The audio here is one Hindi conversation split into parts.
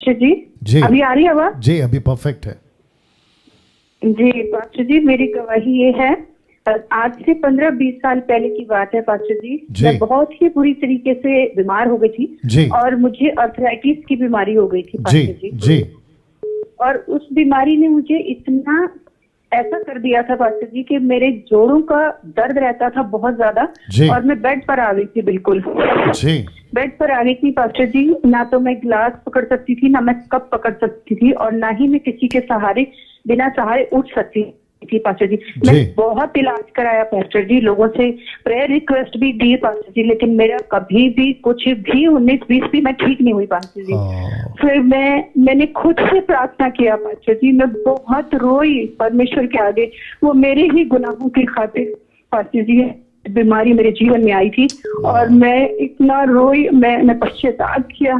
जी जी अभी आ रही है आवाज? जी अभी परफेक्ट है। जी पास्टर जी, मेरी गवाही ये है, आज से 15-20 साल पहले की बात है पास्टर जी। जी मैं बहुत ही बुरी तरीके से बीमार हो गई थी जी और मुझे अर्थराइटिस की बीमारी हो गई थी जी पास्टर जी। जी और उस बीमारी ने मुझे इतना ऐसा कर दिया था पास्टर जी कि मेरे जोड़ों का दर्द रहता था बहुत ज्यादा, जी और मैं बेड पर आ गई थी, बिल्कुल जी बेड पर आ गई थी पास्टर जी। ना तो मैं गिलास पकड़ सकती थी, ना मैं कप पकड़ सकती थी, और ना ही मैं किसी के सहारे बिना सहारे उठ सकती थी पास्टर जी। जी। मैंने बहुत इलाज कराया पास्टर जी, लोगों से प्रेयर रिक्वेस्ट भी दी पास्टर जी, लेकिन मेरा कभी भी कुछ भी 19-20 भी मैं ठीक नहीं हुई पास्टर जी। हाँ, फिर मैंने खुद से प्रार्थना किया पास्टर जी, मैं बहुत रोई परमेश्वर के आगे। वो मेरे ही गुनाहों की खातिर पास्टर जी बीमारी मेरे जीवन में आई थी, और मैं इतना रोई, मैंने पश्चाताप किया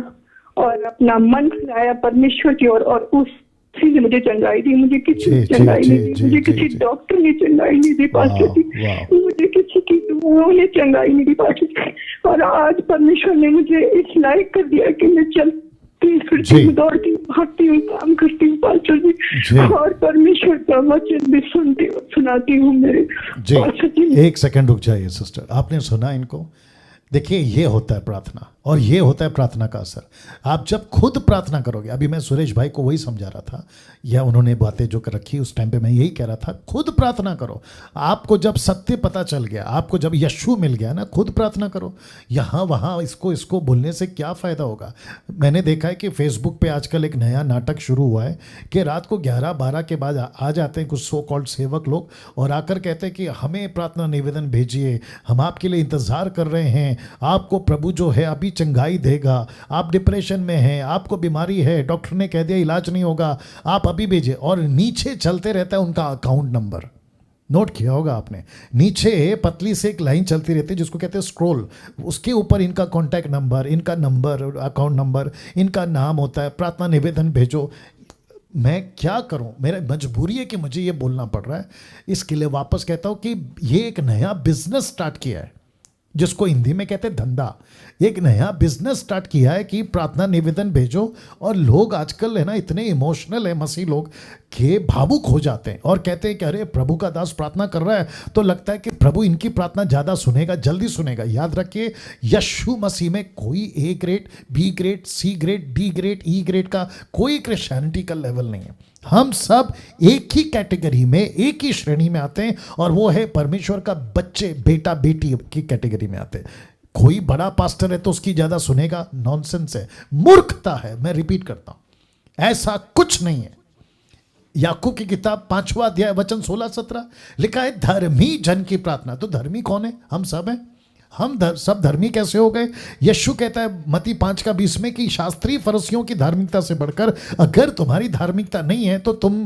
और अपना मन फिराया परमेश्वर की ओर, और उसी ने मुझे चंगाई दी। मुझे किसी ने जी चंगाई जी नहीं दी, जी मुझे जी किसी जी। डॉक्टर ने चंगाई नहीं दी पास्टर वाह जी, वाह। मुझे किसी की दुआओं ने चंगाई नहीं दी पास्टर जी। और आज परमेश्वर ने मुझे इस लायक कर दिया कि मैं चलती फिरती जी हूँ, दौड़ती हूँ, भागती हूँ, काम करती हूँ पास्टर जी, जी और परमेश्वर का वचन भी सुनती और सुनाती हूँ मेरे जी। पास्टर जी। एक सेकंड रुक जाइए सिस्टर, आपने सुना इनको? देखिए ये होता है प्रार्थना, और ये होता है प्रार्थना का असर। आप जब खुद प्रार्थना करोगे, अभी मैं सुरेश भाई को वही समझा रहा था, या उन्होंने बातें जो कर रखी उस टाइम पे मैं यही कह रहा था, खुद प्रार्थना करो। आपको जब सत्य पता चल गया, आपको जब यीशु मिल गया ना, खुद प्रार्थना करो। यहाँ वहाँ इसको इसको बोलने से क्या फ़ायदा होगा? मैंने देखा है कि फेसबुक पे आजकल एक नया नाटक शुरू हुआ है कि रात को 11-12 के बाद आ जाते हैं कुछ सो कॉल्ड सेवक लोग, और आकर कहते हैं कि हमें प्रार्थना निवेदन भेजिए, हम आपके लिए इंतज़ार कर रहे हैं, आपको प्रभु जो है अभी चंगाई देगा, आप डिप्रेशन में हैं, आपको बीमारी है, डॉक्टर ने कह दिया इलाज नहीं होगा, आप अभी भेजिए। और नीचे चलते रहता है उनका अकाउंट नंबर, नोट किया होगा आपने, नीचे पतली से एक लाइन चलती रहती है जिसको कहते हैं स्क्रॉल, उसके ऊपर इनका कॉन्टैक्ट नंबर, इनका नंबर, अकाउंट नंबर, इनका नाम होता है, प्रार्थना निवेदन भेजो। मैं क्या करूं, मेरा मजबूरी है कि मुझे ये बोलना पड़ रहा है। इसके लिए वापस कहता हूं कि ये एक नया बिजनेस स्टार्ट किया है जिसको हिंदी में कहते हैं धंधा। एक नया बिजनेस स्टार्ट किया है कि प्रार्थना निवेदन भेजो, और लोग आजकल है ना इतने इमोशनल है मसीह लोग कि भावुक हो जाते हैं और कहते हैं कि अरे प्रभु का दास प्रार्थना कर रहा है तो लगता है कि प्रभु इनकी प्रार्थना ज़्यादा सुनेगा, जल्दी सुनेगा। याद रखिए, यीशु मसीह में कोई A grade, B grade, C grade, D grade, E grade का कोई क्रिश्चियनिटी का लेवल नहीं है। हम सब एक ही कैटेगरी में, एक ही श्रेणी में आते हैं, और वो है परमेश्वर का बच्चे, बेटा बेटी की कैटेगरी में आते हैं। कोई बड़ा पास्टर है तो उसकी ज्यादा सुनेगा, नॉनसेंस है, मूर्खता है। मैं रिपीट करता हूं, ऐसा कुछ नहीं है। याकूब की किताब 5वां अध्याय वचन 16-17 लिखा है, धर्मी जन की प्रार्थना। तो धर्मी कौन है? हम सब हैं। हम सब धर्मी कैसे हो गए? यीशु कहता है मत्ती 5:20 में कि शास्त्रीय फरीसियों की धार्मिकता से बढ़कर अगर तुम्हारी धार्मिकता नहीं है तो तुम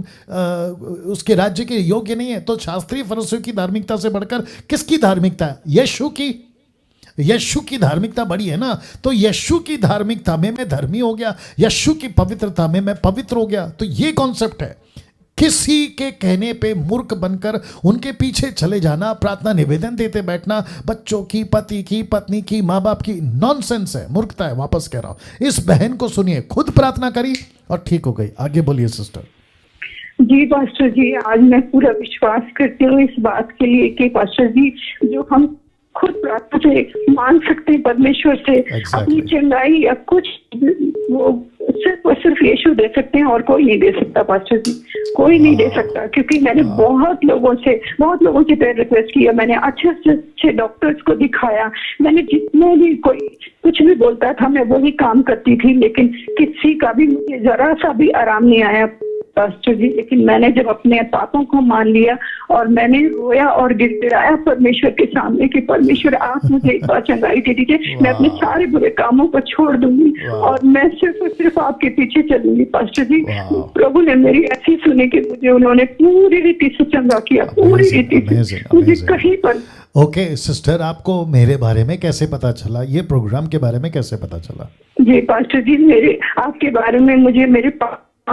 उसके राज्य के योग्य नहीं है। तो शास्त्रीय फरीसियों की धार्मिकता से बढ़कर किसकी धार्मिकता है? यीशु की। यीशु की धार्मिकता बड़ी है ना, तो यीशु की धार्मिकता में मैं धर्मी हो गया, यीशु की पवित्रता में मैं पवित्र हो गया। तो ये कॉन्सेप्ट है। किसी के कहने पे मूर्ख बनकर उनके पीछे चले जाना, प्रार्थना निवेदन देते बैठना, बच्चों की, पति की, पत्नी की, माँ बाप की, नॉनसेंस है, मूर्खता है। वापस कह रहा हूं, इस बहन को सुनिए, खुद प्रार्थना करी और ठीक हो गई। आगे बोलिए सिस्टर। जी पास्टर जी, आज मैं पूरा विश्वास करती हूँ इस बात के लिए कि पास्टर जी, जो हम खुद प्रार्थना से मांग सकते हैं परमेश्वर से अपनी चंगाई या कुछ, वो सिर्फ और सिर्फ यीशु दे सकते हैं, और कोई नहीं दे सकता पास्टर जी, कोई नहीं दे सकता। क्योंकि मैंने बहुत लोगों से प्रेयर रिक्वेस्ट किया, मैंने अच्छे डॉक्टर्स को दिखाया, मैंने जितने भी कोई कुछ भी बोलता था मैं वही काम करती थी, लेकिन किसी का भी मुझे जरा सा भी आराम नहीं आया पास्टर जी। लेकिन मैंने जब अपने पापों को मान लिया और मैंने रोया और गिड़गिड़ाया परमेश्वर के सामने कि परमेश्वर आप मुझे एक बार चंगाई दे दीजिए, मैं अपने सारे बुरे कामों को छोड़ दूंगी और मैं सिर्फ और सिर्फ आपके पीछे चलूंगी पास्टर जी। प्रभु ने मेरी ऐसी सुनी कि मुझे उन्होंने पूरी रीति से चंगा किया, पूरी रीति से, मुझे कहीं पर। ओके सिस्टर, आपको मेरे बारे में कैसे पता चला? ये प्रोग्राम के बारे में कैसे पता चला? जी पास्टर जी, मेरे आपके बारे में मुझे मेरे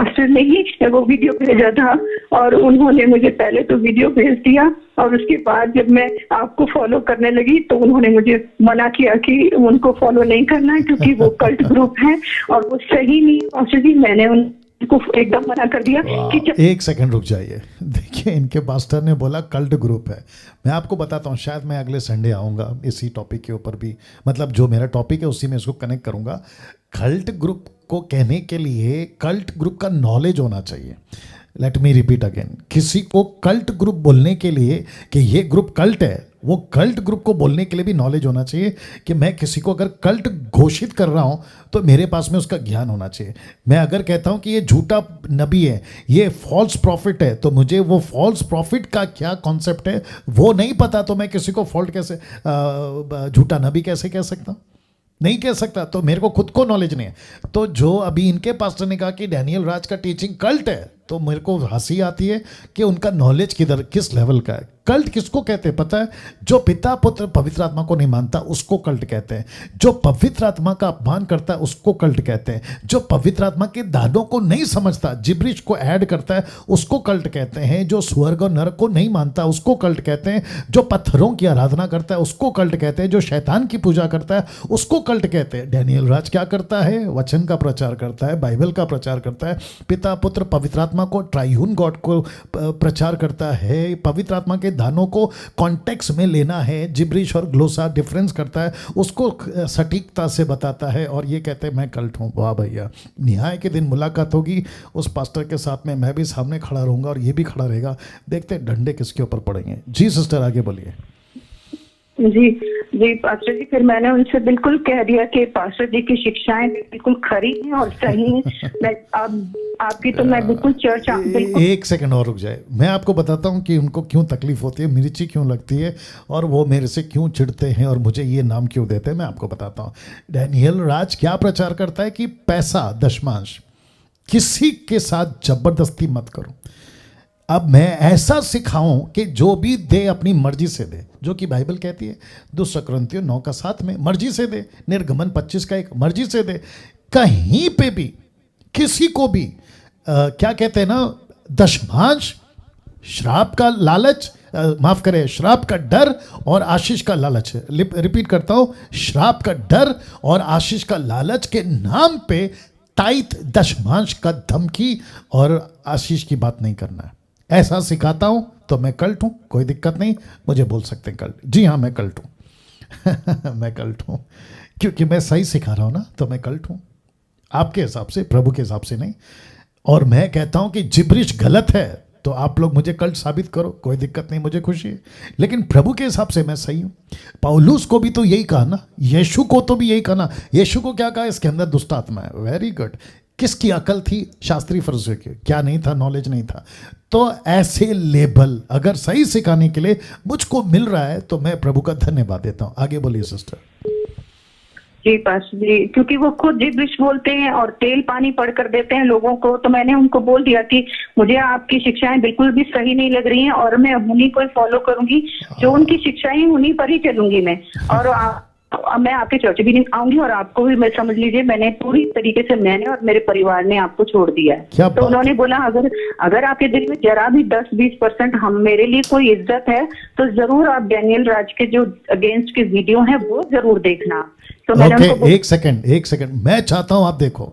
पास्टर ने ही वो वीडियो भेजा था, और उन्होंने मुझे पहले तो वीडियो भेज दिया, और उसके बाद जब मैं आपको फॉलो करने लगी तो उन्होंने मुझे मना किया कि उनको फॉलो नहीं करना है क्योंकि वो कल्ट ग्रुप है और वो सही नहीं। पास्टर जी मैंने उनको एकदम मना कर दिया कि एक सेकंड रुक जाइए। देखिए इनके पास्टर ने बोला कल्ट ग्रुप है। मैं आपको बताता हूँ, शायद मैं अगले संडे आऊँगा इसी टॉपिक के ऊपर भी, मतलब जो मेरा टॉपिक है उसी में इसको कनेक्ट करूँगा। कल्ट ग्रुप को कहने के लिए कल्ट ग्रुप का नॉलेज होना चाहिए। लेट मी रिपीट अगेन, किसी को कल्ट ग्रुप बोलने के लिए कि ये ग्रुप कल्ट है, वो कल्ट ग्रुप को बोलने के लिए भी नॉलेज होना चाहिए कि मैं किसी को अगर कल्ट घोषित कर रहा हूँ तो मेरे पास में उसका ज्ञान होना चाहिए। मैं अगर कहता हूँ कि ये झूठा नबी है, ये फॉल्स प्रॉफिट है, तो मुझे वो फॉल्स प्रॉफिट का क्या कॉन्सेप्ट है वो नहीं पता, तो मैं किसी को फॉल्ट कैसे झूठा नबी कैसे कह सकता हूँ? नहीं कह सकता। तो मेरे को खुद को नॉलेज नहीं है। तो जो अभी इनके पास्टर ने कहा कि डैनियल राज का टीचिंग कल्ट है, तो मेरे को हंसी आती है कि उनका नॉलेज किस लेवल का है। कल्ट किसको कहते हैं पता है? जो पिता पुत्र पवित्र आत्मा को नहीं मानता उसको कल्ट कहते हैं। जो पवित्र आत्मा का अपमान करता है उसको कल्ट कहते हैं। जो पवित्र आत्मा के दानों को नहीं समझता, जिब्रिश को ऐड करता है, उसको कल्ट कहते हैं। जो स्वर्ग और नरक को नहीं मानता उसको कल्ट कहते हैं। जो पत्थरों की आराधना करता है उसको कल्ट कहते हैं। जो शैतान की पूजा करता है उसको कल्ट कहते हैं। डैनियल राज क्या करता है? वचन का प्रचार करता है, बाइबल का प्रचार करता है, पिता पुत्र पवित्र आत्मा को, ट्राइयून गॉड को प्रचार करता है, पवित्र आत्मा के दानों को कॉन्टेक्स्ट में लेना है, जिब्रिश और ग्लोसा डिफरेंस करता है, उसको सटीकता से बताता है, और ये कहते हैं मैं कल्ट हूँ। वाह भैया, न्याय के दिन मुलाकात होगी उस पास्टर के साथ में, मैं भी सामने खड़ा रहूंगा और ये भी खड़ा रहेगा, देखते डंडे किसके ऊपर पड़ेंगे। जी सिस्टर आगे बोलिए। जी जी पास्टर जी, फिर मैंने उनसे बिल्कुल कह दिया कि पास्टर जी की शिक्षाएं बिल्कुल खरी हैं और सही हैं। मैं आपकी तो मैं बिल्कुल चर्चा बिल्कुल। एक सेकंड और रुक जाए, मैं आपको बताता हूँ कि उनको क्यों तकलीफ होती है, मिर्ची क्यों लगती है, और वो मेरे से क्यों चिढ़ते हैं और मुझे ये नाम क्यों देते हैं। मैं आपको बताता हूँ। डैनियल राज क्या प्रचार करता है कि पैसा, दशमांश किसी के साथ जबरदस्ती मत करो। अब मैं ऐसा सिखाऊं कि जो भी दे अपनी मर्जी से दे, जो कि बाइबल कहती है 2 कुरिन्थियों 9:7 में, मर्जी से दे। निर्गमन 25:1 मर्जी से दे। कहीं पे भी किसी को भी क्या कहते हैं ना, दशमांश, श्राप का लालच, माफ करें, श्राप का डर और आशीष का लालच। रिपीट करता हूं, श्राप का डर और आशीष का लालच के नाम पे ताइत, दशमांश का धमकी और आशीष की बात नहीं करना है। ऐसा सिखाता हूं तो मैं कल्ट हूं, कोई दिक्कत नहीं, मुझे बोल सकते हैं कल्ट। जी हाँ मैं कल्ट हूं। मैं कल्ट हूं क्योंकि मैं सही सिखा रहा हूं ना, तो मैं कल्ट हूं आपके हिसाब से, प्रभु के हिसाब से नहीं। और मैं कहता हूं कि जिब्रिश गलत है तो आप लोग मुझे कल्ट साबित करो, कोई दिक्कत नहीं, मुझे खुशी है, लेकिन प्रभु के हिसाब से मैं सही हूं। पौलुस को भी तो यही कहा ना, यीशु को तो भी यही कहा ना। यीशु को क्या कहा? इसके अंदर दुष्ट आत्मा है। Very good. किसकी अकल थी? शास्त्री फरीसियों की। क्या नहीं था? नॉलेज नहीं था। तो ऐसे लेबल अगर सही सिखाने के लिए मुझको मिल रहा है तो मैं प्रभु का धन्यवाद देता हूं। आगे बोलिए सिस्टर। जी पास्टर जी, क्योंकि वो खुद जिब्रिश बोलते हैं और तेल पानी पढ़ कर देते हैं लोगों को, तो मैंने उनको बोल दिया कि मुझे आपकी शिक्षाएं बिल्कुल भी सही नहीं लग रही हैं और मैं उन्हीं को फॉलो करूंगी, जो उनकी शिक्षाएं उन्हीं पर ही चलूंगी मैं। और मैं आपके चर्च भी नहीं आऊंगी और आपको भी, मैं समझ लीजिए मैंने पूरी तरीके से, मैंने और मेरे परिवार ने आपको छोड़ दिया है। तो उन्होंने बोला अगर आपके दिल में जरा भी 10-20% हम मेरे लिए कोई इज्जत है तो जरूर आप डैनियल राज के जो अगेंस्ट के वीडियो हैं वो जरूर देखना। तो मैंने उनको एक सेकंड मैं चाहता हूं आप देखो,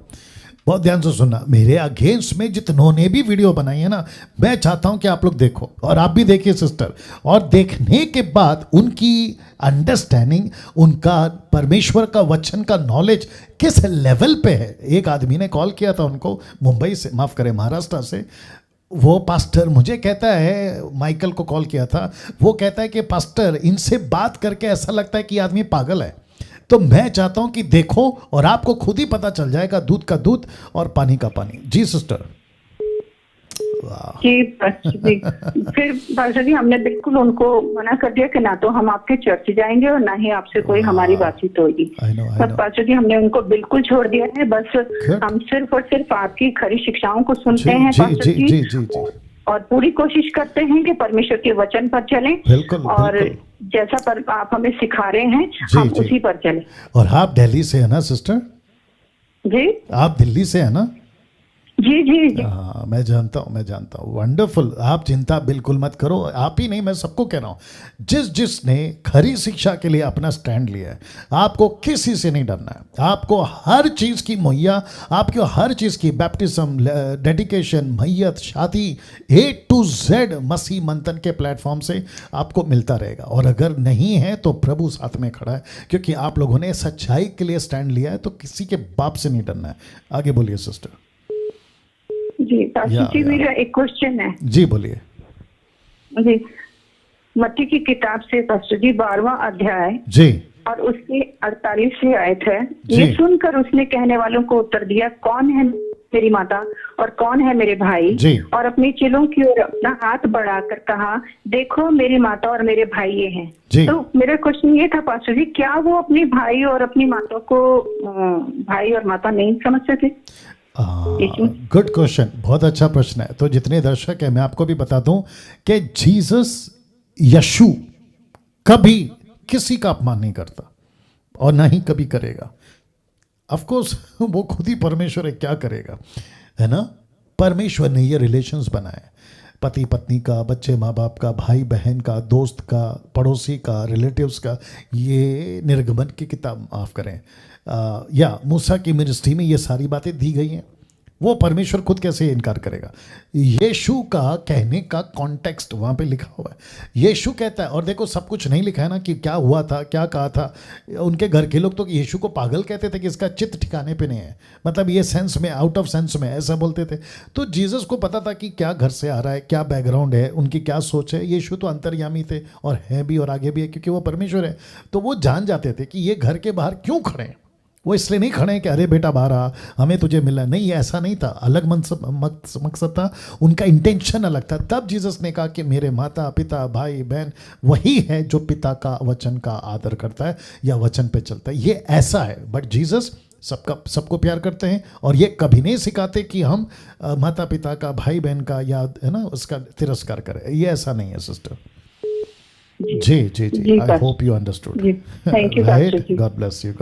बहुत ध्यान से सुनना। मेरे अगेंस्ट में जितनों ने भी वीडियो बनाई है ना, मैं चाहता हूं कि आप लोग देखो और आप भी देखिए सिस्टर, और देखने के बाद उनकी अंडरस्टैंडिंग, उनका परमेश्वर का वचन का नॉलेज किस लेवल पे है। एक आदमी ने कॉल किया था उनको मुंबई से, माफ करें महाराष्ट्र से, वो पास्टर मुझे कहता है, माइकल को कॉल किया था, वो कहता है कि पास्टर इनसे बात करके ऐसा लगता है कि आदमी पागल है। तो मैं चाहता हूं कि देखो और आपको खुद ही पता चल जाएगा, दूध का दूध और पानी का पानी। जी सिस्टर। जी फिर पास्टर जी हमने बिल्कुल उनको मना कर दिया कि ना तो हम आपके चर्च जाएंगे और ना ही आपसे कोई हमारी बातचीत होगी। बस पास्टर जी हमने उनको बिल्कुल छोड़ दिया है। बस हम सिर्फ और सिर्फ आपकी खरी शिक्षाओं को सुनते हैं पास्टर जी, और पूरी कोशिश करते हैं कि परमेश्वर के वचन पर चलें और जैसा पर आप हमें सिखा रहे हैं हम उसी पर चलें। और आप दिल्ली से है ना सिस्टर? जी। आप दिल्ली से है ना? जी जी जी। हाँ मैं जानता हूँ वंडरफुल। आप चिंता बिल्कुल मत करो, आप ही नहीं मैं सबको कह रहा हूँ, जिसने खरी शिक्षा के लिए अपना स्टैंड लिया है, आपको किसी से नहीं डरना है। आपको हर चीज़ की मुहैया, आपको हर चीज़ की बैप्टिज्म, डेडिकेशन, मैयत, शादी, A to Z मसीह मंथन के प्लेटफॉर्म से आपको मिलता रहेगा। और अगर नहीं है तो प्रभु साथ में खड़ा है, क्योंकि आप लोगों ने सच्चाई के लिए स्टैंड लिया है, तो किसी के बाप से नहीं डरना है। आगे बोलिए सिस्टर। जी पास्टर जी, मेरा एक क्वेश्चन है। जी बोलिए। जी, मत्ती की किताब से पास्टर जी 12वां अध्याय जी और उसके 48 आयत है। ये सुनकर उसने कहने वालों को उत्तर दिया, कौन है मेरी माता और कौन है मेरे भाई? जी। और अपने चेलों की ओर अपना हाथ बढ़ाकर कहा, देखो मेरी माता और मेरे भाई ये हैं। तो मेरा क्वेश्चन ये था पास्टर जी, क्या वो अपने भाई और अपनी माता को भाई और माता नहीं समझते थे? गुड क्वेश्चन, बहुत अच्छा प्रश्न है। तो जितने दर्शक हैं मैं आपको भी बता दूं कि जीसस, यशु कभी किसी का अपमान नहीं करता और ना ही कभी करेगा। ऑफ कोर्स वो खुद ही परमेश्वर है, क्या करेगा, है ना। परमेश्वर ने ये रिलेशंस बनाए, पति पत्नी का, बच्चे माँ बाप का, भाई बहन का, दोस्त का, पड़ोसी का, रिलेटिव्स का। ये निर्गमन की किताब, माफ करें, या मूसा की मिनिस्ट्री में ये सारी बातें दी गई हैं। वो परमेश्वर खुद कैसे इनकार करेगा। यीशु का कहने का कॉन्टेक्स्ट वहाँ पे लिखा हुआ है। यीशु कहता है, और देखो सब कुछ नहीं लिखा है ना कि क्या हुआ था, क्या कहा था। उनके घर के लोग तो यीशु को पागल कहते थे कि इसका चित्त ठिकाने पे नहीं है, मतलब ये सेंस में, आउट ऑफ सेंस में ऐसा बोलते थे। तो जीसस को पता था कि क्या घर से आ रहा है, क्या बैकग्राउंड है, उनकी क्या सोच है। यीशु तो अंतर्यामी थे और हैं भी और आगे भी है, क्योंकि वो परमेश्वर है। तो वो जान जाते थे कि ये घर के बाहर क्यों खड़े हैं। वो इसलिए नहीं खड़े हैं कि अरे बेटा बाहर आ, हमें तुझे मिला, नहीं, ऐसा नहीं था। अलग मकसद था, उनका इंटेंशन अलग था। तब जीसस ने कहा कि मेरे माता पिता भाई बहन वही है जो पिता का वचन का आदर करता है या वचन पे चलता है। ये ऐसा है। बट जीसस सबको प्यार करते हैं और ये कभी नहीं सिखाते कि हम माता पिता का, भाई बहन का, या है ना, उसका तिरस्कार करें। ये ऐसा नहीं है सिस्टर। जी जी जी, I hope you understood. Thank you, right, God bless you.